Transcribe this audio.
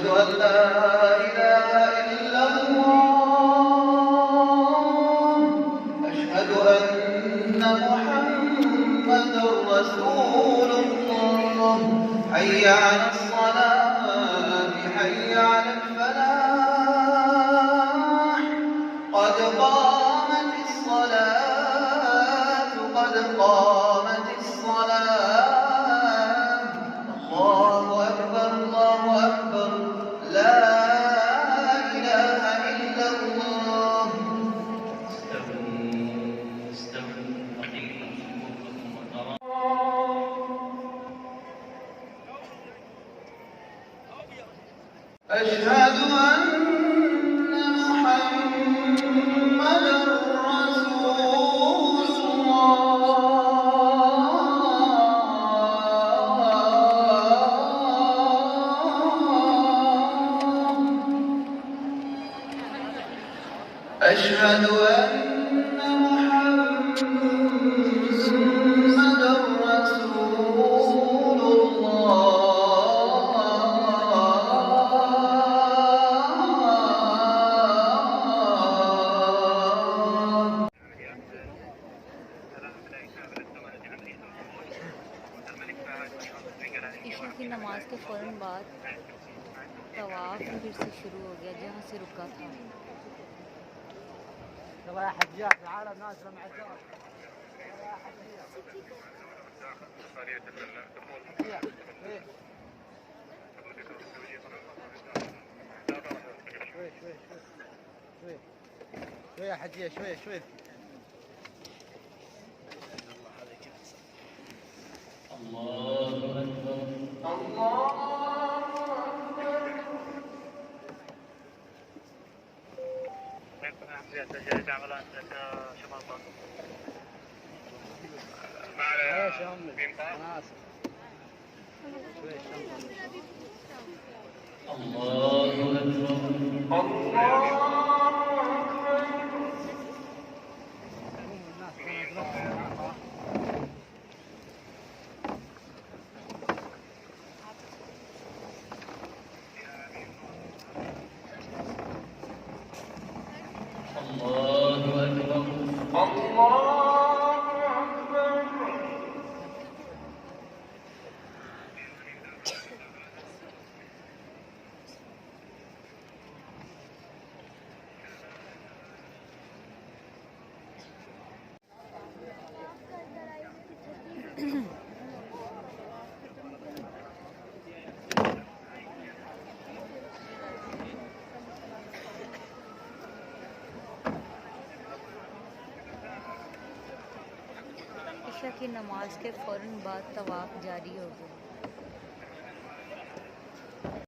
أشهد أن لا إله إلا الله، أشهد أن محمدا رسول الله. حي على الصلاة، حي على الفلاح، قد قامت الصلاة، قد قامت الصلاة. الله أكبر، الله أكبر، لا إله إلا الله. استووا أقيموا صفوفكم أشهد أن محمدا رسول الله. أشهد أن محمدا رسول الله. ईशा की नमाज के फ़ौरन बाद तवाफ़ फिर से शुरू हो गया जहाँ से रुका था। يلا يا حجاج تعال الناس مع الجار. يلا يا حجاج. شوي يا حجاج شوي. الله أكبر. الله ईशा की नमाज के फ़ौरन बाद तवाफ़ जारी हो गया।